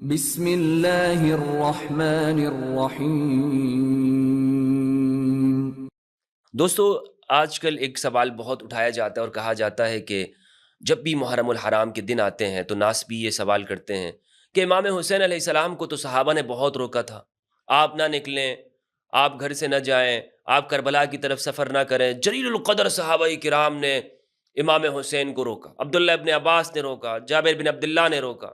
بسم اللہ الرحمن الرحیم۔ دوستو، آج کل ایک سوال بہت اٹھایا جاتا ہے اور کہا جاتا ہے کہ جب بھی محرم الحرام کے دن آتے ہیں تو ناسبی یہ سوال کرتے ہیں کہ امام حسین علیہ السلام کو تو صحابہ نے بہت روکا تھا، آپ نہ نکلیں، آپ گھر سے نہ جائیں، آپ کربلا کی طرف سفر نہ کریں۔ جلیل القدر صحابہ کرام نے امام حسین کو روکا، عبداللہ ابن عباس نے روکا، جابر بن عبداللہ نے روکا،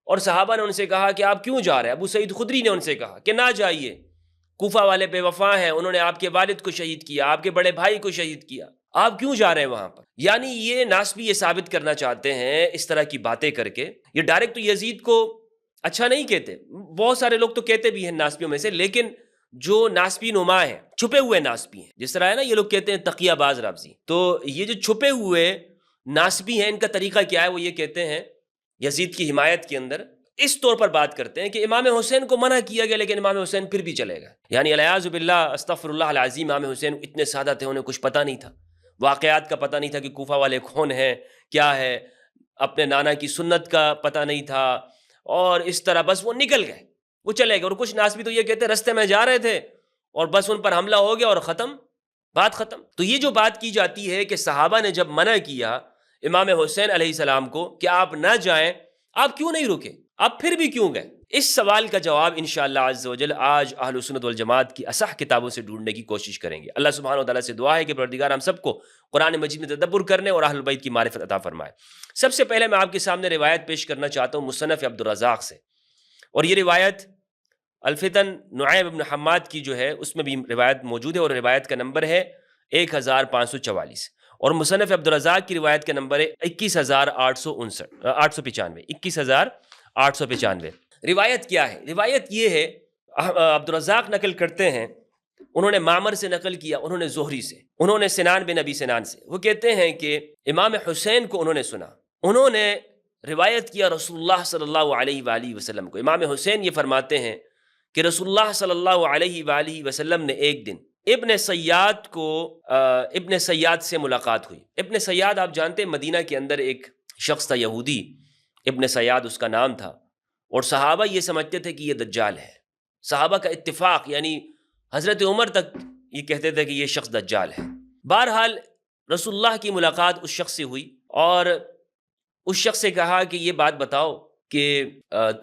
اور صحابہ نے ان سے کہا کہ آپ کیوں جا رہے ہیں؟ ابو سعید خدری نے ان سے کہا کہ نہ جائیے، کوفہ والے بے وفا ہیں، انہوں نے آپ کے والد کو شہید کیا، آپ کے بڑے بھائی کو شہید کیا، آپ کیوں جا رہے ہیں وہاں پر؟ یعنی یہ ناسبی یہ ثابت کرنا چاہتے ہیں اس طرح کی باتیں کر کے۔ یہ ڈائریکٹ تو یزید کو اچھا نہیں کہتے، بہت سارے لوگ تو کہتے بھی ہیں ناسبیوں میں سے، لیکن جو ناسبی نما ہیں، چھپے ہوئے ناسبی ہیں، جس طرح ہے نا یہ لوگ کہتے ہیں تقیہ باز رافضی، تو یہ جو چھپے ہوئے ناسبی ہیں ان کا طریقہ کیا ہے؟ وہ یہ کہتے ہیں یزید کی حمایت کے اندر اس طور پر بات کرتے ہیں کہ امام حسین کو منع کیا گیا لیکن امام حسین پھر بھی چلے گئے، یعنی العیاذ باللہ استغفر اللہ العظیم، امام حسین اتنے سادہ تھے، انہیں کچھ پتہ نہیں تھا، واقعات کا پتہ نہیں تھا کہ کوفہ والے کون ہیں کیا ہے، اپنے نانا کی سنت کا پتہ نہیں تھا، اور اس طرح بس وہ نکل گئے، وہ چلے گئے۔ اور کچھ ناسبی تو یہ کہتے ہیں رستے میں جا رہے تھے اور بس ان پر حملہ ہو گیا اور ختم، بات ختم۔ تو یہ جو بات کی جاتی ہے کہ صحابہ نے جب منع کیا امام حسین علیہ السلام کو کہ آپ نہ جائیں، آپ کیوں نہیں رکے، آپ پھر بھی کیوں گئے؟ اس سوال کا جواب انشاءاللہ عز و جل آج اہل سنت والجماعت کی اصح کتابوں سے ڈھونڈنے کی کوشش کریں گے۔ اللہ سبحانہ و تعالیٰ سے دعا ہے کہ پروردگار ہم سب کو قرآن مجید میں تدبر کرنے اور اہل البیت کی معرفت عطا فرمائے۔ سب سے پہلے میں آپ کے سامنے روایت پیش کرنا چاہتا ہوں مصنف عبدالرزاق سے، اور یہ روایت الفتن نعیم بن حماد کی جو ہے اس میں بھی روایت موجود ہے، اور روایت کا نمبر ہے 1544، اور مصنف عبدالرزاق کی روایت کا نمبر ہے 21895۔ روایت کیا ہے؟ روایت یہ ہے، عبدالرزاق نقل کرتے ہیں، انہوں نے معمر سے نقل کیا، انہوں نے زہری سے، انہوں نے سنان بن ابی سنان سے، وہ کہتے ہیں کہ امام حسین کو انہوں نے سنا، انہوں نے روایت کیا رسول اللہ صلی اللہ علیہ وآلہ وسلم کو۔ امام حسین یہ فرماتے ہیں کہ رسول اللہ صلی اللہ علیہ وآلہ وسلم نے ایک دن ابن سیاد سے ملاقات ہوئی۔ ابن سیاد آپ جانتے ہیں مدینہ کے اندر ایک شخص تھا یہودی، ابن سیاد اس کا نام تھا، اور صحابہ یہ سمجھتے تھے کہ یہ دجال ہے، صحابہ کا اتفاق، یعنی حضرت عمر تک یہ کہتے تھے کہ یہ شخص دجال ہے۔ بہرحال رسول اللہ کی ملاقات اس شخص سے ہوئی، اور اس شخص سے کہا کہ یہ بات بتاؤ کہ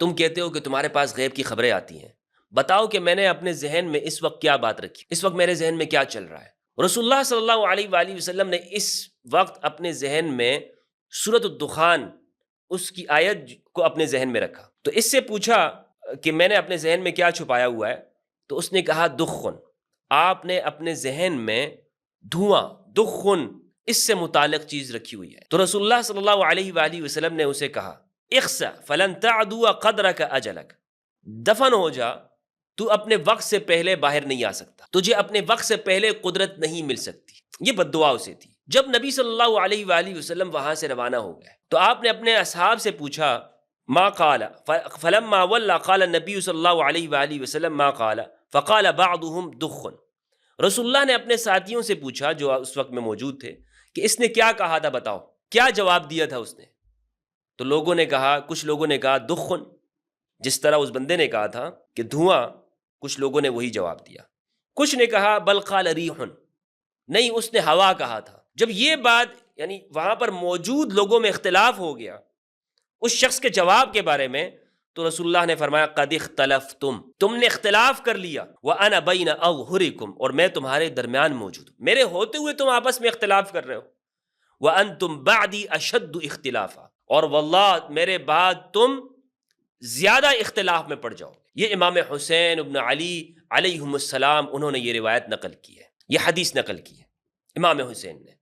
تم کہتے ہو کہ تمہارے پاس غیب کی خبریں آتی ہیں، بتاؤ کہ میں نے اپنے ذہن میں اس وقت کیا بات رکھی، اس وقت میرے ذہن میں کیا چل رہا ہے۔ رسول اللہ صلی اللہ علیہ وآلہ وسلم نے اس وقت اپنے ذہن میں سورۃ الدخان، اس کی آیت کو اپنے ذہن میں رکھا، تو اس سے پوچھا کہ میں نے اپنے ذہن میں کیا چھپایا ہوا ہے، تو اس نے کہا دخن، آپ نے اپنے ذہن میں دھواں، دخن، اس سے متعلق چیز رکھی ہوئی ہے۔ تو رسول اللہ صلی اللہ علیہ وآلہ وسلم نے اسے کہا اخسأ فلن تعدو قدرک اجلک، دفن ہو جا، تو اپنے وقت سے پہلے باہر نہیں آ سکتا، تجھے اپنے وقت سے پہلے قدرت نہیں مل سکتی۔ یہ بد دعا اسے تھی۔ جب نبی صلی اللہ علیہ وآلہ وسلم وہاں سے روانہ ہو گئے تو آپ نے اپنے اصحاب سے پوچھا ما قال فلما ولى قال النبي صلی اللہ علیہ وآلہ وسلم ما قال فقال بعضهم دخن۔ رسول اللہ نے اپنے ساتھیوں سے پوچھا جو اس وقت میں موجود تھے کہ اس نے کیا کہا تھا، بتاؤ کیا جواب دیا تھا اس نے؟ تو لوگوں نے کہا، کچھ لوگوں نے کہا دخن، جس طرح اس بندے نے کہا تھا کہ دھواں، کچھ لوگوں نے وہی جواب دیا۔ کچھ نے کہا بل قال ریح، نہیں اس نے ہوا کہا تھا۔ جب یہ بات، یعنی وہاں پر موجود لوگوں میں اختلاف ہو گیا اس شخص کے جواب کے بارے میں، تو رسول اللہ نے فرمایا قد اختلفتم، تم نے اختلاف کر لیا، وانا بین اظہرکم، اور میں تمہارے درمیان موجود ہوں، میرے ہوتے ہوئے تم آپس میں اختلاف کر رہے ہو، وانتم بعدی اشد اختلافا، اور واللہ میرے بعد تم زیادہ اختلاف میں پڑ جاؤ گے۔ یہ امام حسین ابن علی علیہم السلام انہوں نے یہ روایت نقل کی ہے، یہ حدیث نقل کی ہے امام حسین نے۔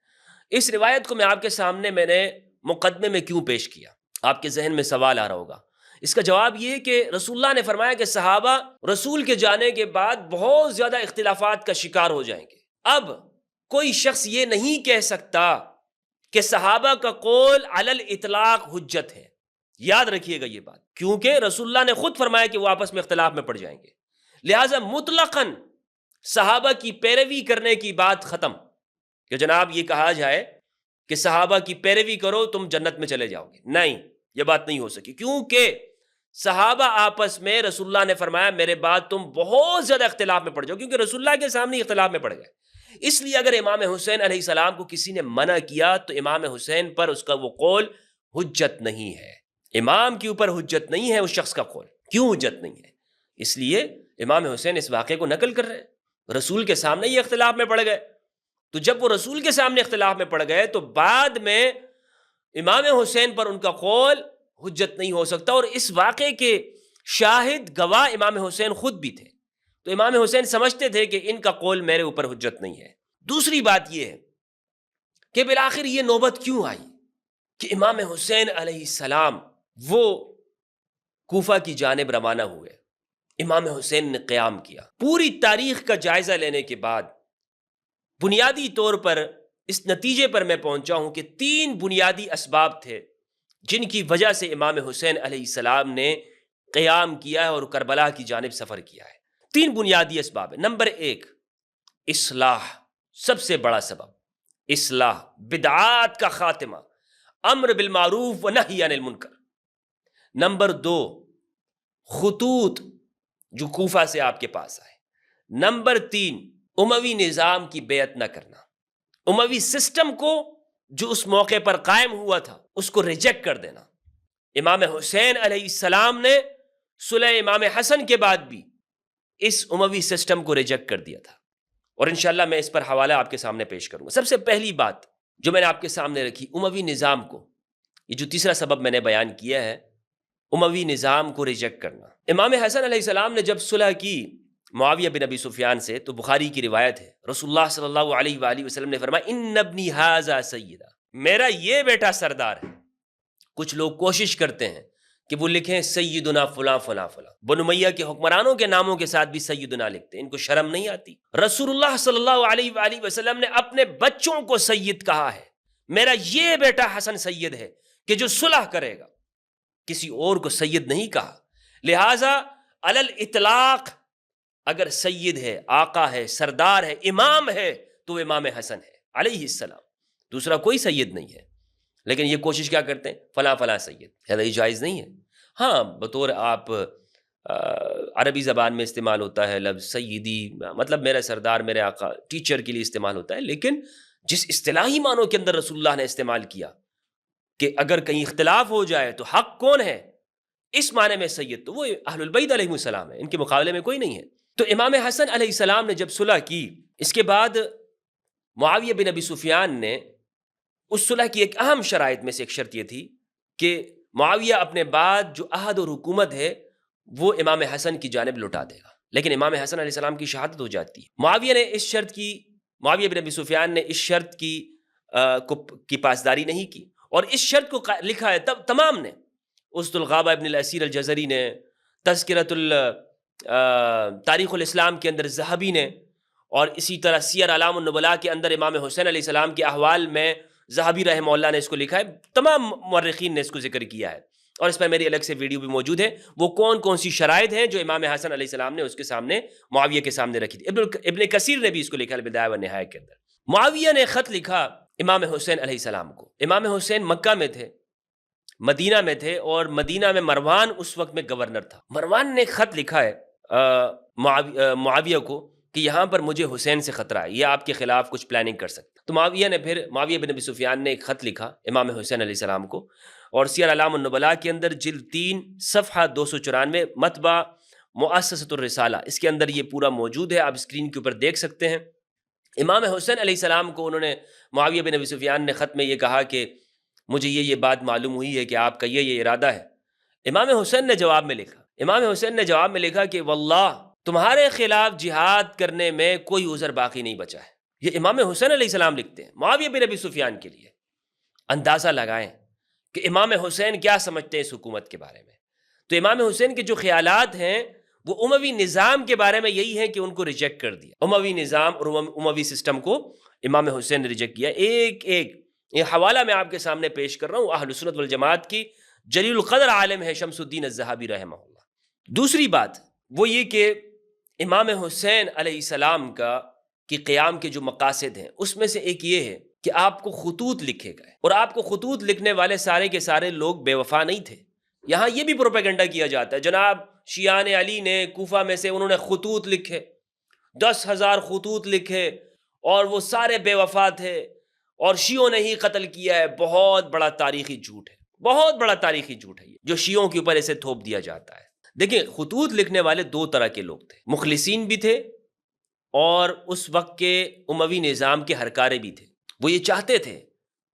اس روایت کو میں آپ کے سامنے میں نے مقدمے میں کیوں پیش کیا؟ آپ کے ذہن میں سوال آ رہا ہوگا۔ اس کا جواب یہ ہے کہ رسول اللہ نے فرمایا کہ صحابہ رسول کے جانے کے بعد بہت زیادہ اختلافات کا شکار ہو جائیں گے۔ اب کوئی شخص یہ نہیں کہہ سکتا کہ صحابہ کا قول علی الاطلاق حجت ہے، یاد رکھیے گا یہ بات، کیونکہ رسول اللہ نے خود فرمایا کہ وہ آپس میں اختلاف میں پڑ جائیں گے، لہٰذا مطلقاً صحابہ کی پیروی کرنے کی بات ختم، کہ جناب یہ کہا جائے کہ صحابہ کی پیروی کرو تم جنت میں چلے جاؤ گے، نہیں، یہ بات نہیں ہو سکی، کیونکہ صحابہ آپس میں رسول اللہ نے فرمایا میرے بعد تم بہت زیادہ اختلاف میں پڑ جاؤ، کیونکہ رسول اللہ کے سامنے اختلاف میں پڑ گئے. اس لیے اگر امام حسین علیہ السلام کو کسی نے منع کیا تو امام حسین پر اس کا وہ قول حجت نہیں ہے. امام کے اوپر حجت نہیں ہے اس شخص کا قول. کیوں حجت نہیں ہے؟ اس لیے امام حسین اس واقعے کو نقل کر رہے ہیں، رسول کے سامنے یہ اختلاف میں پڑ گئے. تو جب وہ رسول کے سامنے اختلاف میں پڑ گئے تو بعد میں امام حسین پر ان کا قول حجت نہیں ہو سکتا. اور اس واقعے کے شاہد گواہ امام حسین خود بھی تھے، تو امام حسین سمجھتے تھے کہ ان کا قول میرے اوپر حجت نہیں ہے. دوسری بات یہ ہے کہ بالآخر یہ نوبت کیوں آئی کہ امام حسین علیہ السلام وہ کوفہ کی جانب روانہ ہوئے. امام حسین نے قیام کیا. پوری تاریخ کا جائزہ لینے کے بعد بنیادی طور پر اس نتیجے پر میں پہنچا ہوں کہ 3 بنیادی اسباب تھے جن کی وجہ سے امام حسین علیہ السلام نے قیام کیا ہے اور کربلا کی جانب سفر کیا ہے. 3 بنیادی اسباب ہیں. نمبر 1 اصلاح، سب سے بڑا سبب اصلاح، بدعات کا خاتمہ، امر بالمعروف و نہی عن المنکر. نمبر 2 خطوط جو کوفہ سے آپ کے پاس آئے. نمبر 3 اموی نظام کی بیعت نہ کرنا، اموی سسٹم کو جو اس موقع پر قائم ہوا تھا اس کو ریجیکٹ کر دینا. امام حسین علیہ السلام نے صلح امام حسن کے بعد بھی اس اموی سسٹم کو ریجیکٹ کر دیا تھا، اور انشاءاللہ میں اس پر حوالہ آپ کے سامنے پیش کروں گا. سب سے پہلی بات جو میں نے آپ کے سامنے رکھی، اموی نظام کو، یہ جو تیسرا سبب میں نے بیان کیا ہے، اموی نظام کو ریجیکٹ کرنا. امام حسن علیہ السلام نے جب صلح کی معاویہ بن ابی سفیان سے، تو بخاری کی روایت ہے، رسول اللہ صلی اللہ علیہ وآلہ وسلم نے فرمایا ان ابنی ھذا سیدہ، میرا یہ بیٹا سردار ہے. کچھ لوگ کوشش کرتے ہیں کہ وہ لکھیں سیدنا فلاں فلاں فلاں، بنو امیہ کے حکمرانوں کے ناموں کے ساتھ بھی سیدنا لکھتے ہیں. ان کو شرم نہیں آتی؟ رسول اللہ صلی اللہ علیہ وآلہ وسلم نے اپنے بچوں کو سید کہا ہے. میرا یہ بیٹا حسن سید ہے کہ جو صلح کرے گا، کسی اور کو سید نہیں کہا. لہذا علی الاطلاق اگر سید ہے، آقا ہے، سردار ہے، امام ہے تو وہ امام حسن ہے علیہ السلام، دوسرا کوئی سید نہیں ہے. لیکن یہ کوشش کیا کرتے ہیں؟ فلاں فلاں سید. یہ جائز نہیں ہے. ہاں بطور آپ عربی زبان میں استعمال ہوتا ہے لفظ سیدی، مطلب میرا سردار، میرے آقا، ٹیچر کے لیے استعمال ہوتا ہے. لیکن جس اصطلاحی معنوں کے اندر رسول اللہ نے استعمال کیا کہ اگر کہیں اختلاف ہو جائے تو حق کون ہے، اس معنی میں سید تو وہ اہل البیت علیہ السلام ہے، ان کے مقابلے میں کوئی نہیں ہے. تو امام حسن علیہ السلام نے جب صلح کی، اس کے بعد معاویہ بن ابی سفیان نے اس صلح کی ایک اہم شرائط میں سے ایک شرط یہ تھی کہ معاویہ اپنے بعد جو عہد اور حکومت ہے وہ امام حسن کی جانب لوٹا دے گا. لیکن امام حسن علیہ السلام کی شہادت ہو جاتی ہے. معاویہ بن ابی سفیان نے اس شرط کی پاسداری نہیں کی، اور اس شرط کو لکھا ہے تمام نے، اسد الغابہ ابن الاسیر الجزری نے، تذکرۃ تاریخ الاسلام کے اندر ذہبی نے، اور اسی طرح سیر اعلام النبلاء کے اندر امام حسین علیہ السلام کے احوال میں ذہبی رحمہ اللہ نے اس کو لکھا ہے. تمام مورخین نے اس کو ذکر کیا ہے، اور اس پر میری الگ سے ویڈیو بھی موجود ہے. وہ کون کون سی شرائط ہیں جو امام حسن علیہ السلام نے اس کے سامنے، معاویہ کے سامنے رکھی تھی. ابن کثیر نے بھی اس کو لکھا البدایہ والنہایہ کے اندر. معاویہ نے خط لکھا امام حسین علیہ السلام کو. امام حسین مکہ میں تھے، مدینہ میں تھے، اور مدینہ میں مروان اس وقت میں گورنر تھا. مروان نے خط لکھا ہے معاویہ کو کہ یہاں پر مجھے حسین سے خطرہ ہے، یہ آپ کے خلاف کچھ پلاننگ کر سکتا. تو معاویہ بن ابی سفیان نے ایک خط لکھا امام حسین علیہ السلام کو، اور سیر اعلام النبلاء کے اندر جلد 3 صفحہ 294 مطبع مؤسسۃ الرسالہ، اس کے اندر یہ پورا موجود ہے، آپ اسکرین کے اوپر دیکھ سکتے ہیں. امام حسین علیہ السلام کو انہوں نے، معاویہ بن ابی سفیان نے خط میں یہ کہا کہ مجھے یہ بات معلوم ہوئی ہے کہ آپ کا یہ ارادہ ہے. امام حسین نے جواب میں لکھا کہ واللہ تمہارے خلاف جہاد کرنے میں کوئی عذر باقی نہیں بچا ہے. یہ امام حسین علیہ السلام لکھتے ہیں معاویہ بن ابی سفیان کے لیے. اندازہ لگائیں کہ امام حسین کیا سمجھتے ہیں اس حکومت کے بارے میں. تو امام حسین کے جو خیالات ہیں وہ اموی نظام کے بارے میں یہی ہے کہ ان کو ریجیکٹ کر دیا. اموی نظام اور اموی سسٹم کو امام حسین نے ریجیکٹ کیا. یہ حوالہ میں آپ کے سامنے پیش کر رہا ہوں، اہل سنت والجماعت کی جلیل القدر عالم ہے شمس الدین الذہبی رحمہ اللہ. دوسری بات وہ یہ کہ امام حسین علیہ السلام کی قیام کے جو مقاصد ہیں اس میں سے ایک یہ ہے کہ آپ کو خطوط لکھے گئے، اور آپ کو خطوط لکھنے والے سارے کے سارے لوگ بے وفا نہیں تھے. یہاں یہ بھی پروپیگنڈا کیا جاتا ہے، جناب شیعان علی نے کوفہ میں سے انہوں نے خطوط لکھے، 10,000 خطوط لکھے، اور وہ سارے بے وفا تھے اور شیعوں نے ہی قتل کیا ہے۔ بہت بڑا تاریخی جھوٹ ہے، بہت بڑا تاریخی جھوٹ ہے یہ جو شیعوں کے اوپر اسے تھوپ دیا جاتا ہے۔ دیکھیں، خطوط لکھنے والے دو طرح کے لوگ تھے، مخلصین بھی تھے اور اس وقت کے اموی نظام کے ہرکارے بھی تھے۔ وہ یہ چاہتے تھے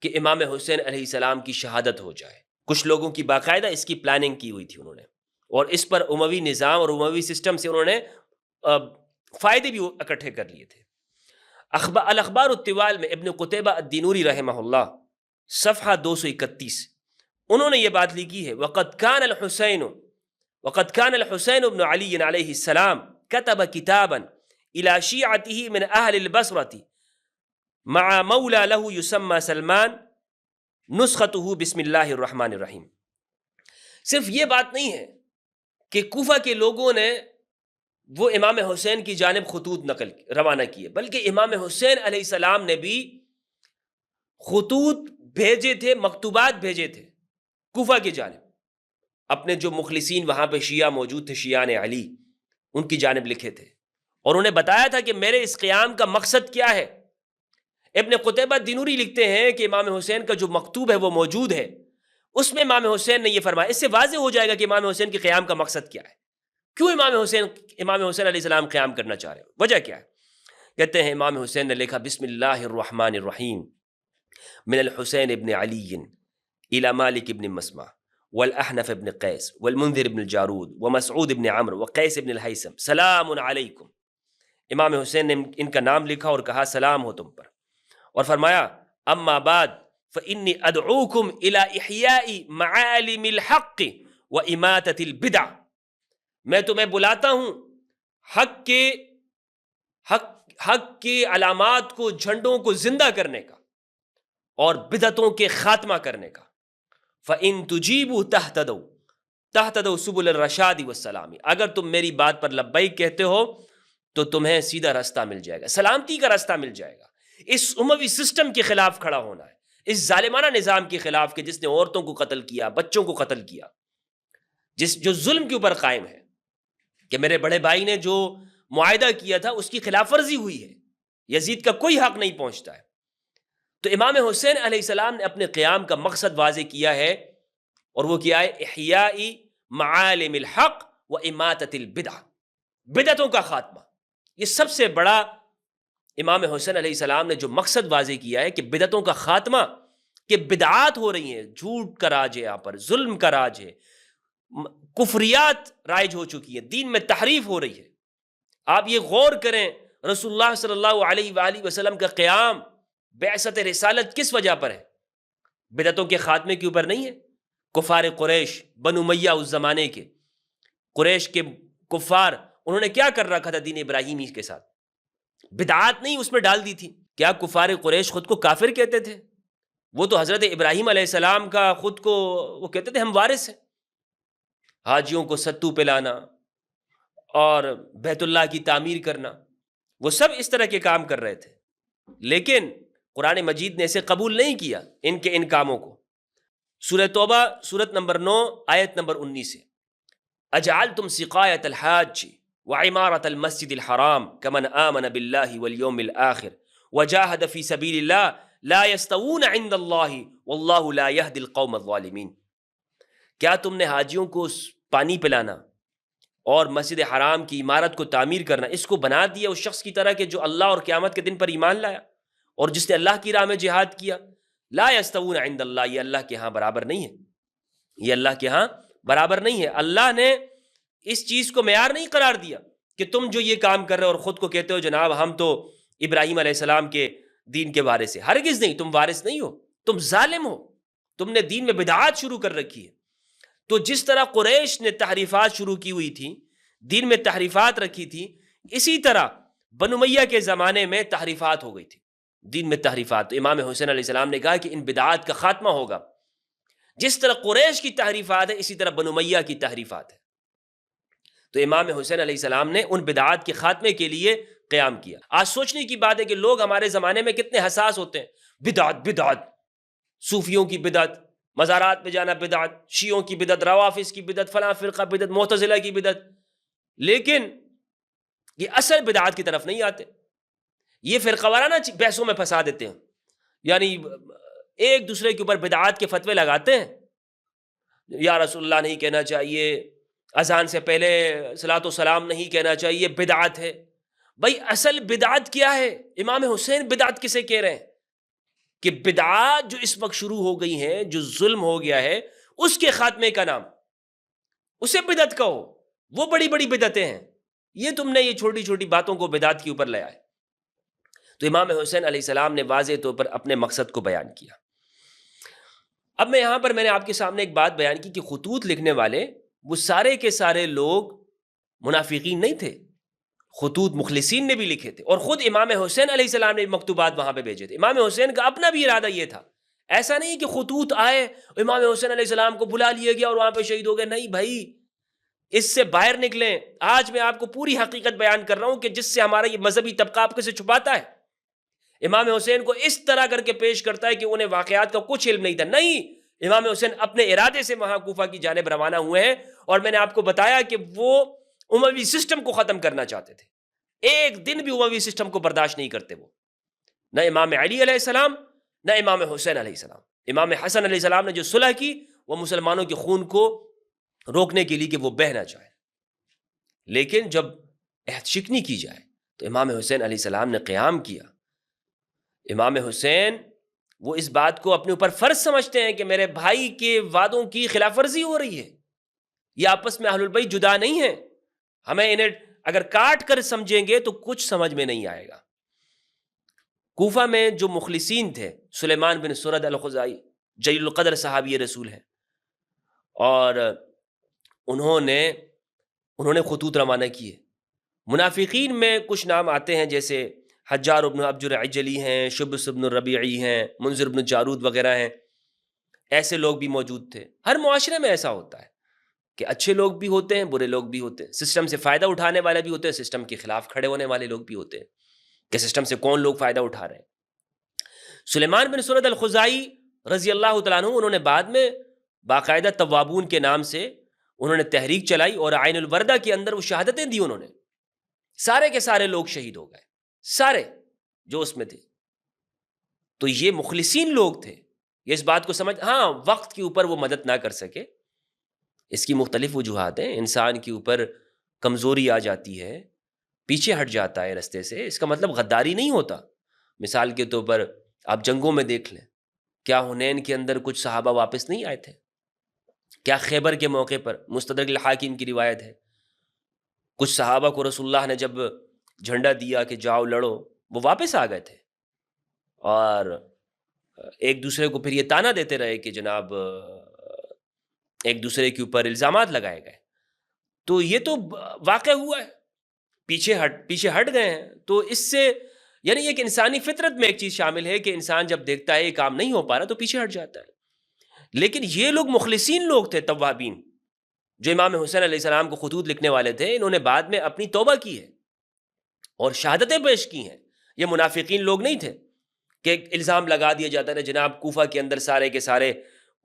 کہ امام حسین علیہ السلام کی شہادت ہو جائے۔ کچھ لوگوں کی باقاعدہ اس کی پلاننگ کی ہوئی تھی انہوں نے، اور اس پر اموی نظام اور اموی سسٹم سے انہوں نے فائدے بھی اکٹھے کر لیے تھے۔ الاخبار الطوال میں ابن قتیبہ الدینوری رحمہ اللہ صفحہ 231 انہوں نے یہ بات لکھی ہے، وقد كان الحسین بن علی علیہ السلام كتب كتابا الى شیعته من اہل البصرة مع مولا له يسمى سلمان نسخته بسم اللہ الرحمن الرحیم۔ صرف یہ بات نہیں ہے کہ کوفہ کے لوگوں نے وہ امام حسین کی جانب خطوط روانہ کیے، بلکہ امام حسین علیہ السلام نے بھی خطوط بھیجے تھے، مکتوبات بھیجے تھے کوفہ کی جانب، اپنے جو مخلصین وہاں پہ شیعہ موجود تھے، شیعان علی، ان کی جانب لکھے تھے، اور انہیں بتایا تھا کہ میرے اس قیام کا مقصد کیا ہے۔ ابن قتیبہ دینوری لکھتے ہیں کہ امام حسین کا جو مکتوب ہے وہ موجود ہے، اس میں امام حسین نے یہ فرمایا۔ اس سے واضح ہو جائے گا کہ امام حسین کے قیام کا مقصد کیا ہے، کیوں امام حسین علیہ السلام قیام کرنا چاہ رہے ہیں، وجہ کیا ہے۔ کہتے ہیں امام حسین نے لکھا، بسم اللہ الرحمن الرحیم، من الحسین ابن علی الى مالک ابن مسمع والاحنف ابن قیس والمنذر ابن الجارود ومسعود ابن عمرو وقیس ابن الحیثم، سلام علیکم۔ امام حسین نے ان کا نام لکھا اور کہا سلام ہو تم پر، اور فرمایا اما بعد فإنی ادعوکم الى احیاء معالم الحق واماتة البدع، میں تمہیں بلاتا ہوں حق کے علامات کو، جھنڈوں کو زندہ کرنے کا اور بدعتوں کے خاتمہ کرنے کا۔ فَإِن تُجِيبُوا تَهْتَدَوْا سُبُلَ الرَّشَادِ وَالسَّلَامِ، اگر تم میری بات پر لبیک کہتے ہو تو تمہیں سیدھا راستہ مل جائے گا، سلامتی کا راستہ مل جائے گا۔ اس اموی سسٹم کے خلاف کھڑا ہونا ہے، اس ظالمانہ نظام کے خلاف کہ جس نے عورتوں کو قتل کیا، بچوں کو قتل کیا، جو ظلم کے اوپر قائم ہے، کہ میرے بڑے بھائی نے جو معاہدہ کیا تھا اس کی خلاف ورزی ہوئی ہے، یزید کا کوئی حق نہیں پہنچتا ہے۔ تو امام حسین علیہ السلام نے اپنے قیام کا مقصد واضح کیا ہے، اور وہ کیا ہے؟ احیاء معالم الحق و اماتۃ البدع، بدعتوں کا خاتمہ۔ یہ سب سے بڑا امام حسین علیہ السلام نے جو مقصد واضح کیا ہے کہ بدعتوں کا خاتمہ، کہ بدعات ہو رہی ہیں، جھوٹ کا راج ہے، یہاں پر ظلم کا راج ہے، کفریات رائج ہو چکی ہے، دین میں تحریف ہو رہی ہے۔ آپ یہ غور کریں، رسول اللہ صلی اللہ علیہ وآلہ وسلم کا قیام، بعثت رسالت کس وجہ پر ہے؟ بدعتوں کے خاتمے کے اوپر نہیں ہے۔ کفار قریش، بنو امیہ اس زمانے کے قریش کے کفار، انہوں نے کیا کر رکھا تھا دین ابراہیمی کے ساتھ؟ بدعات نہیں اس میں ڈال دی تھی۔ کیا کفار قریش خود کو کافر کہتے تھے؟ وہ تو حضرت ابراہیم علیہ السلام کا خود کو وہ کہتے تھے ہم وارث ہیں۔ حاجیوں کو ستو پلانا اور بیت اللہ کی تعمیر کرنا، وہ سب اس طرح کے کام کر رہے تھے، لیکن قرآن مجید نے اسے قبول نہیں کیا، ان کاموں کو۔ سورہ توبہ سورت نمبر 9 آیت نمبر 19 ہے، اجعلتم سقایۃ الحاج وعمارۃ المسجد الحرام کمن آمن باللہ والیوم الآخر وجاہد فی سبیل اللہ لا یستوون عند اللہ واللہ لا یہدی القوم الظالمین۔ کیا تم نے حاجیوں کو پانی پلانا اور مسجد حرام کی عمارت کو تعمیر کرنا، اس کو بنا دیا اس شخص کی طرح کہ جو اللہ اور قیامت کے دن پر ایمان لایا اور جس نے اللہ کی راہ میں جہاد کیا؟ لا یستوون عند اللہ، یہ اللہ کے ہاں برابر نہیں ہے، یہ اللہ کے ہاں برابر نہیں ہے۔ اللہ نے اس چیز کو معیار نہیں قرار دیا کہ تم جو یہ کام کر رہے ہو اور خود کو کہتے ہو جناب ہم تو ابراہیم علیہ السلام کے دین کے وارث ہیں۔ ہرگز نہیں، تم وارث نہیں ہو، تم ظالم ہو، تم نے دین میں بدعات شروع کر رکھی ہے۔ تو جس طرح قریش نے تحریفات شروع کی ہوئی تھی، دین میں تحریفات رکھی تھی، اسی طرح بنو امیہ کے زمانے میں تحریفات ہو گئی تھی، دین میں تحریفات۔ تو امام حسین علیہ السلام نے کہا کہ ان بدعات کا خاتمہ ہوگا۔ جس طرح قریش کی تحریفات ہے اسی طرح بنو امیہ کی تحریفات ہے۔ تو امام حسین علیہ السلام نے ان بدعات کے خاتمے کے لیے قیام کیا۔ آج سوچنے کی بات ہے کہ لوگ ہمارے زمانے میں کتنے حساس ہوتے ہیں، بدعت بدعت، صوفیوں کی بدعت، مزارات پہ جانا بدعت، شیعوں کی بدعت، روافظ کی بدعت، فلاں فرقہ بدعت، معتزلہ کی بدعت، لیکن یہ اصل بدعات کی طرف نہیں آتے. یہ فرقہ وارانہ بحثوں میں پھنسا دیتے ہیں، یعنی ایک دوسرے کے اوپر بدعات کے فتوے لگاتے ہیں. یا رسول اللہ نہیں کہنا چاہیے، اذان سے پہلے صلاۃ و سلام نہیں کہنا چاہیے، بدعت ہے. بھائی اصل بدعت کیا ہے؟ امام حسین بدعت کسے کہہ رہے ہیں؟ کہ بدعات جو اس وقت شروع ہو گئی ہیں، جو ظلم ہو گیا ہے، اس کے خاتمے کا نام اسے بدعت کہو. وہ بڑی بڑی بدعتیں ہیں، یہ تم نے یہ چھوٹی چھوٹی باتوں کو بدعت کے اوپر لے آئے. تو امام حسین علیہ السلام نے واضح طور پر اپنے مقصد کو بیان کیا. اب میں یہاں پر میں نے آپ کے سامنے ایک بات بیان کی کہ خطوط لکھنے والے وہ سارے کے سارے لوگ منافقین نہیں تھے. خطوط مخلصین نے بھی لکھے تھے، اور خود امام حسین علیہ السلام نے مکتوبات وہاں پہ بھیجے تھے. امام حسین کا اپنا بھی ارادہ یہ تھا. ایسا نہیں کہ خطوط آئے، امام حسین علیہ السلام کو بلا لیا گیا اور وہاں پہ شہید ہو گئے. نہیں بھائی، اس سے باہر نکلیں. آج میں آپ کو پوری حقیقت بیان کر رہا ہوں کہ جس سے ہمارا یہ مذہبی طبقہ آپ سے چھپاتا ہے. امام حسین کو اس طرح کر کے پیش کرتا ہے کہ انہیں واقعات کا کچھ علم نہیں تھا. نہیں، امام حسین اپنے ارادے سے وہاں کوفہ کی جانب روانہ ہوئے ہیں، اور میں نے آپ کو بتایا کہ وہ اموی سسٹم کو ختم کرنا چاہتے تھے. ایک دن بھی اموی سسٹم کو برداشت نہیں کرتے وہ، نہ امام علی علیہ السلام نہ امام حسین علیہ السلام. امام حسن علیہ السلام نے جو صلح کی وہ مسلمانوں کے خون کو روکنے کے لیے کہ وہ بہہ نہ جائے. لیکن جب عہد شکنی کی جائے تو امام حسین علیہ السلام نے قیام کیا. امام حسین وہ اس بات کو اپنے اوپر فرض سمجھتے ہیں کہ میرے بھائی کے وعدوں کی خلاف ورزی ہو رہی ہے. یہ آپس میں اہل البیت جدا نہیں ہیں، ہمیں انہیں اگر کاٹ کر سمجھیں گے تو کچھ سمجھ میں نہیں آئے گا. کوفہ میں جو مخلصین تھے، سلیمان بن سرد الخزائی جلیل القدر صحابی رسول ہیں، اور انہوں نے خطوط روانہ کیے. منافقین میں کچھ نام آتے ہیں جیسے حجار بن ابجر عجلی ہیں، شبس بن ربیعی ہیں، منذر بن جارود وغیرہ ہیں. ایسے لوگ بھی موجود تھے. ہر معاشرے میں ایسا ہوتا ہے کہ اچھے لوگ بھی ہوتے ہیں، برے لوگ بھی ہوتے ہیں. سسٹم سے فائدہ اٹھانے والے بھی ہوتے ہیں، سسٹم کے خلاف کھڑے ہونے والے لوگ بھی ہوتے ہیں کہ سسٹم سے کون لوگ فائدہ اٹھا رہے ہیں. سلیمان بن سرد الخزائی رضی اللہ تعالیٰ عنہ، انہوں نے بعد میں باقاعدہ توابون کے نام سے انہوں نے تحریک چلائی، اور عین الوردہ کے اندر وہ شہادتیں دی. انہوں نے سارے کے سارے لوگ شہید ہو گئے، سارے جو اس میں تھے. تو یہ مخلصین لوگ تھے. یہ اس بات کو سمجھ، ہاں وقت کے اوپر وہ مدد نہ کر سکے، اس کی مختلف وجوہات ہیں. انسان کے اوپر کمزوری آ جاتی ہے، پیچھے ہٹ جاتا ہے رستے سے، اس کا مطلب غداری نہیں ہوتا. مثال کے طور پر آپ جنگوں میں دیکھ لیں، کیا حنین کے اندر کچھ صحابہ واپس نہیں آئے تھے؟ کیا خیبر کے موقع پر مستدرک الحاکم کی روایت ہے، کچھ صحابہ کو رسول اللہ نے جب جھنڈا دیا کہ جاؤ لڑو، وہ واپس آ گئے تھے، اور ایک دوسرے کو پھر یہ تانا دیتے رہے کہ جناب ایک دوسرے کے اوپر الزامات لگائے گئے. تو یہ تو واقع ہوا ہے، پیچھے ہٹ گئے ہیں. تو اس سے یعنی ایک انسانی فطرت میں ایک چیز شامل ہے کہ انسان جب دیکھتا ہے یہ کام نہیں ہو پا رہا تو پیچھے ہٹ جاتا ہے. لیکن یہ لوگ مخلصین لوگ تھے، توابین، جو امام حسین علیہ السلام کو خطوط لکھنے والے تھے. انہوں نے بعد میں اپنی توبہ کی ہے اور شہادتیں پیش کی ہیں. یہ منافقین لوگ نہیں تھے کہ ایک الزام لگا دیا جاتا ہے جناب کوفہ کے اندر سارے کے سارے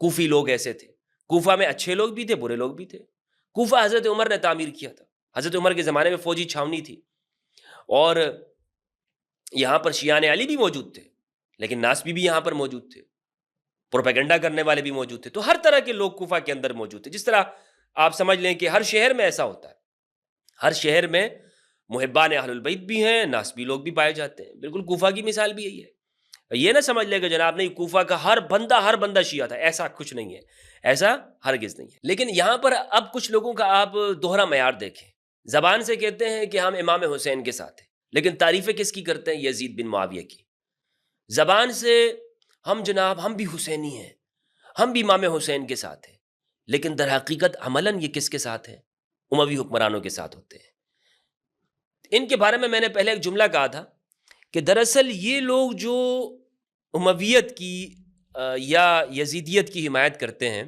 کوفی لوگ ایسے تھے. کوفہ میں اچھے لوگ بھی تھے، برے لوگ بھی تھے. کوفہ حضرت عمر نے تعمیر کیا تھا. حضرت عمر کے زمانے میں فوجی چھاونی تھی، اور یہاں پر شیعان علی بھی موجود تھے، لیکن ناسبی بھی یہاں پر موجود تھے، پروپیگنڈا کرنے والے بھی موجود تھے. تو ہر طرح کے لوگ کوفہ کے اندر موجود تھے. جس طرح آپ سمجھ لیں کہ ہر شہر میں ایسا ہوتا ہے، ہر شہر میں محبان اہل البیت بھی ہیں، ناسبی لوگ بھی پائے جاتے ہیں. بالکل کوفہ کی مثال بھی یہی ہے. یہ نہ سمجھ لے کہ جناب نہیں کوفہ کا ہر بندہ شیعہ تھا، ایسا کچھ نہیں ہے، ایسا ہرگز نہیں ہے. لیکن یہاں پر اب کچھ لوگوں کا آپ دوہرا معیار دیکھیں. زبان سے کہتے ہیں کہ ہم امام حسین کے ساتھ ہیں، لیکن تعریفیں کس کی کرتے ہیں؟ یزید بن معاویہ کی. زبان سے ہم جناب ہم بھی حسینی ہیں، ہم بھی امام حسین کے ساتھ ہیں، لیکن در حقیقت عملاً یہ کس کے ساتھ ہیں؟ اموی حکمرانوں کے ساتھ ہوتے ہیں. ان کے بارے میں نے پہلے ایک جملہ کہا تھا کہ دراصل یہ لوگ جو امویت کی یا یزیدیت کی حمایت کرتے ہیں،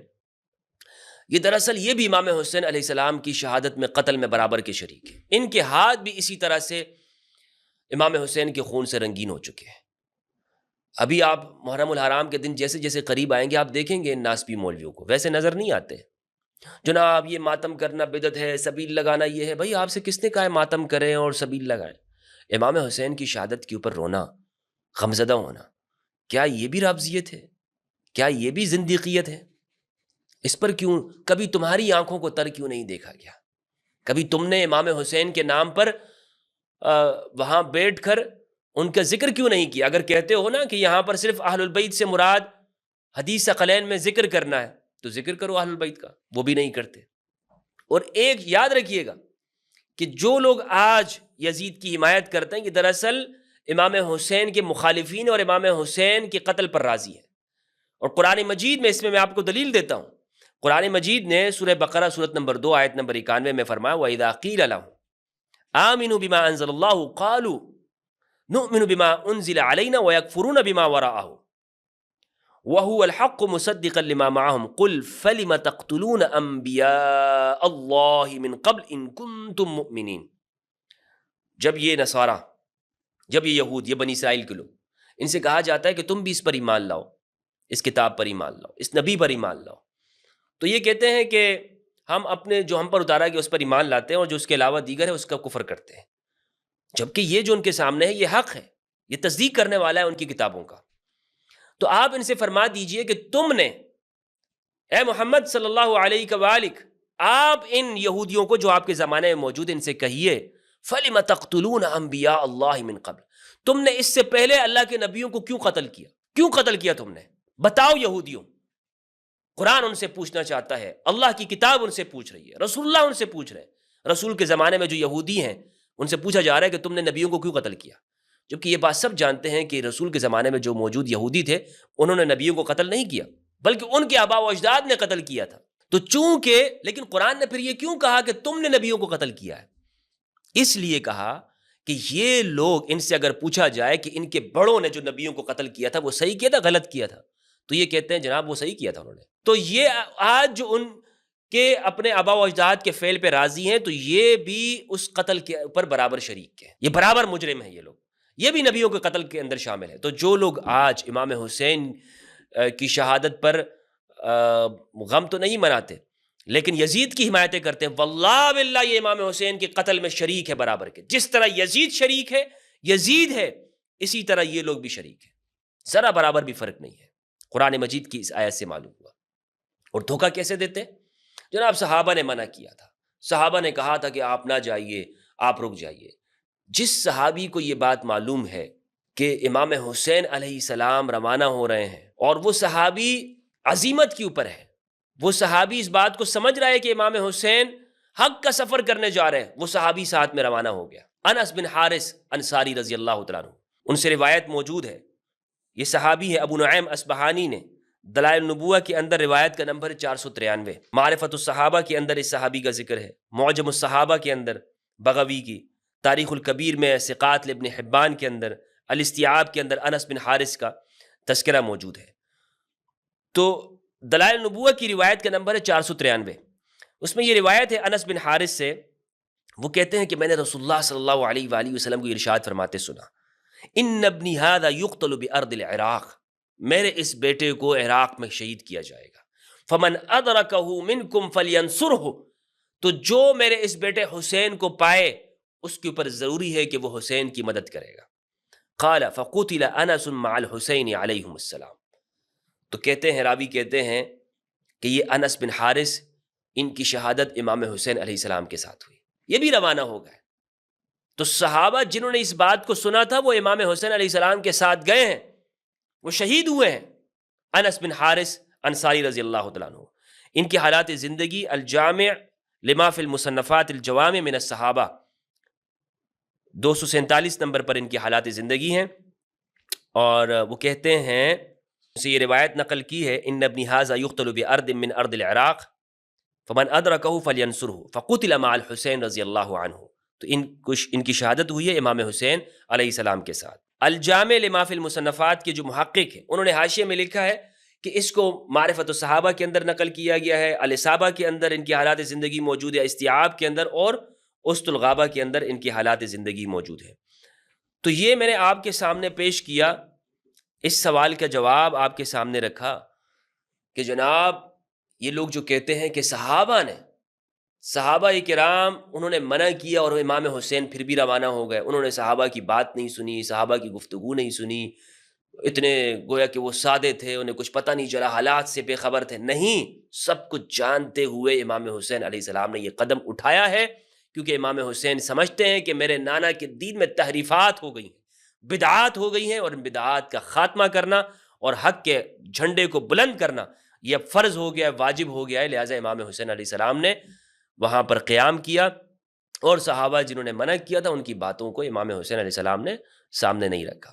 یہ دراصل یہ بھی امام حسین علیہ السلام کی شہادت میں قتل میں برابر کے شریک ہیں. ان کے ہاتھ بھی اسی طرح سے امام حسین کے خون سے رنگین ہو چکے ہیں. ابھی آپ محرم الحرام کے دن جیسے جیسے قریب آئیں گے آپ دیکھیں گے ان ناسبی مولویوں کو ویسے نظر نہیں آتے. جناب یہ ماتم کرنا بدعت ہے، سبیل لگانا یہ ہے. بھائی آپ سے کس نے کہا ہے ماتم کریں اور سبیل لگائیں؟ امام حسین کی شہادت کے اوپر رونا، غمزدہ ہونا، کیا یہ بھی رافضیت ہے؟ کیا یہ بھی زندیقیت ہے؟ اس پر کیوں کبھی تمہاری آنکھوں کو تر کیوں نہیں دیکھا گیا؟ کبھی تم نے امام حسین کے نام پر وہاں بیٹھ کر ان کا ذکر کیوں نہیں کیا؟ اگر کہتے ہو نا کہ یہاں پر صرف اہل البیت سے مراد حدیث ثقلین میں ذکر کرنا ہے تو ذکر کرو اہل البیت کا، وہ بھی نہیں کرتے. اور ایک یاد رکھیے گا کہ جو لوگ آج یزید کی حمایت کرتے ہیں یہ دراصل امام حسین کے مخالفین اور امام حسین کے قتل پر راضی ہیں. اور قرآن مجید میں اس میں آپ کو دلیل دیتا ہوں. قرآن مجید نے سورہ بقرہ سورت نمبر 2 آیت نمبر 91 میں فرمایا وَإِذَا قِيلَ لَهُمْ آمِنُوا بِمَا أَنزَلَ اللَّهُ قَالُوا نُؤْمِنُ بِمَا أُنزِلَ عَلَيْنَا وَيَكْفُرُونَ بِمَا وَرَاءَهُ وَهُوَ الْحَقُّ مُصَدِّقًا لِمَا مَعَهُمْ قُلْ فَلِمَ تَقْتُلُونَ أَنْبِيَاءَ اللَّهِ مِنْ قَبْلِ إِن كُنتُم مُؤْمِنِينَ. جب یہ نصارہ، جب یہ یہود، یہ بنی اسرائیل کے لوگ، ان سے کہا جاتا ہے کہ تم بھی اس پر ایمان لاؤ، اس کتاب پر ایمان لاؤ، اس نبی پر ایمان لاؤ، تو یہ کہتے ہیں کہ ہم اپنے جو ہم پر اتارا گیا اس پر ایمان لاتے ہیں اور جو اس کے علاوہ دیگر ہے اس کا کفر کرتے ہیں. جبکہ یہ جو ان کے سامنے ہے یہ حق ہے، یہ تصدیق کرنے والا ہے ان کی کتابوں کا. تو آپ ان سے فرما دیجئے کہ تم نے اے محمد صلی اللہ علیہ وآلہ، آپ ان یہودیوں کو جو آپ کے زمانے میں موجود ہیں ان سے کہیے فَلِمَ تَقْتُلُونَ أَنْبِيَاءَ اللَّهِ مِنْ قَبْلِ، تم نے اس سے پہلے اللہ کے نبیوں کو کیوں قتل کیا؟ کیوں قتل کیا تم نے؟ بتاؤ یہودیوں. قرآن ان سے پوچھنا چاہتا ہے، اللہ کی کتاب ان سے پوچھ رہی ہے، رسول اللہ ان سے پوچھ رہے ہیں. رسول کے زمانے میں جو یہودی ہیں ان سے پوچھا جا رہا ہے کہ تم نے نبیوں کو کیوں قتل کیا؟ جبکہ یہ بات سب جانتے ہیں کہ رسول کے زمانے میں جو موجود یہودی تھے انہوں نے نبیوں کو قتل نہیں کیا بلکہ ان کے آباء و اجداد نے قتل کیا تھا. تو چونکہ لیکن قرآن نے پھر یہ کیوں کہا کہ تم نے نبیوں کو قتل کیا ہے؟ اس لیے کہا کہ یہ لوگ ان سے اگر پوچھا جائے کہ ان کے بڑوں نے جو نبیوں کو قتل کیا تھا وہ صحیح کیا تھا غلط کیا تھا، تو یہ کہتے ہیں جناب وہ صحیح کیا تھا انہوں نے. تو یہ آج جو ان کے اپنے آباء و اجداد کے فعل پہ راضی ہیں تو یہ بھی اس قتل کے اوپر برابر شریک ہیں، یہ برابر مجرم ہیں. یہ لوگ یہ بھی نبیوں کے قتل کے اندر شامل ہیں. تو جو لوگ آج امام حسین کی شہادت پر غم تو نہیں مناتے لیکن یزید کی حمایتیں کرتے ہیں، واللہ باللہ یہ امام حسین کے قتل میں شریک ہے برابر کے. جس طرح یزید شریک ہے، یزید ہے، اسی طرح یہ لوگ بھی شریک ہیں، ذرا برابر بھی فرق نہیں ہے. قرآن مجید کی اس آیت سے معلوم ہوا. اور دھوکہ کیسے دیتے؟ جناب صحابہ نے منع کیا تھا، صحابہ نے کہا تھا کہ آپ نہ جائیے، آپ رک جائیے. جس صحابی کو یہ بات معلوم ہے کہ امام حسین علیہ السلام روانہ ہو رہے ہیں اور وہ صحابی عزیمت کے اوپر ہے، وہ صحابی اس بات کو سمجھ رہا ہے کہ امام حسین حق کا سفر کرنے جا رہے ہیں، وہ صحابی ساتھ میں روانہ ہو گیا. انس بن حارث انصاری رضی اللہ تعالیٰ عنہ، ان سے روایت موجود ہے. یہ صحابی ہے، ابو نعیم اصبہانی نے دلائل النبوہ کے اندر روایت کا نمبر 493، معرفت الصحابہ کے اندر اس صحابی کا ذکر ہے، معجم الصحابہ کے اندر بغوی کی، تاریخ الکبیر میں، ثقات ابن حبان کے اندر، الاستیعاب کے اندر انس بن حارث کا تذکرہ موجود ہے. تو دلائل النبوہ کی روایت کا نمبر ہے 493. اس میں یہ روایت ہے انس بن حارث سے، وہ کہتے ہیں کہ میں نے رسول اللہ صلی اللہ علیہ وآلہ وسلم کو ارشاد فرماتے سنا، ان ابنی ھذا یقتل بارض العراق، میرے اس بیٹے کو عراق میں شہید کیا جائے گا. فمن ادرکہ منکم فلینصرہ، تو جو میرے اس بیٹے حسین کو پائے اس کے اوپر ضروری ہے کہ وہ حسین کی مدد کرے گا. قال فقتل انس مع الحسین علیہم السلام. تو کہتے ہیں راوی کہتے ہیں کہ یہ انس بن حارث ان کی شہادت امام حسین علیہ السلام کے ساتھ ہوئی، یہ بھی روانہ ہو گئے. تو صحابہ جنہوں نے اس بات کو سنا تھا وہ امام حسین علیہ السلام کے ساتھ گئے ہیں، وہ شہید ہوئے ہیں. انس بن حارث انصاری رضی اللہ تعالیٰ عنہ، ان کی حالات زندگی الجامع لما فی المصنفات الجوامع من الصحابہ 247 نمبر پر ان کی حالات زندگی ہیں. اور وہ کہتے ہیں، سے یہ روایت نقل کی ہے، ان ابنی ھذا یقتل بارض من ارض العراق فمن ادرکہ فلینصرہ فقتل مع الحسین رضی اللہ عنہ. تو ان کی شہادت ہوئی ہے امام حسین علیہ السلام کے ساتھ. الجامع لما فی المصنفات کے جو محقق ہیں انہوں نے حاشیے میں لکھا ہے کہ اس کو معرفت الصحابہ کے اندر نقل کیا گیا ہے، الاصابہ کے اندر ان کی حالات زندگی موجود ہے، استیعاب کے اندر اور اسط الغابہ کے اندر ان کی حالات زندگی موجود ہے. تو یہ میں نے آپ کے سامنے پیش کیا اس سوال کا جواب آپ کے سامنے رکھا کہ جناب یہ لوگ جو کہتے ہیں کہ صحابہ کرام انہوں نے منع کیا اور امام حسین پھر بھی روانہ ہو گئے، انہوں نے صحابہ کی بات نہیں سنی، صحابہ کی گفتگو نہیں سنی، اتنے گویا کہ وہ سادے تھے، انہیں کچھ پتہ نہیں چلا، حالات سے بے خبر تھے. نہیں، سب کچھ جانتے ہوئے امام حسین علیہ السلام نے یہ قدم اٹھایا ہے، کیونکہ امام حسین سمجھتے ہیں کہ میرے نانا کے دین میں تحریفات ہو گئی ہیں، بدعات ہو گئی ہیں، اور ان بدعات کا خاتمہ کرنا اور حق کے جھنڈے کو بلند کرنا یہ فرض ہو گیا ہے، واجب ہو گیا ہے. لہٰذا امام حسین علیہ السلام نے وہاں پر قیام کیا، اور صحابہ جنہوں نے منع کیا تھا ان کی باتوں کو امام حسین علیہ السلام نے سامنے نہیں رکھا.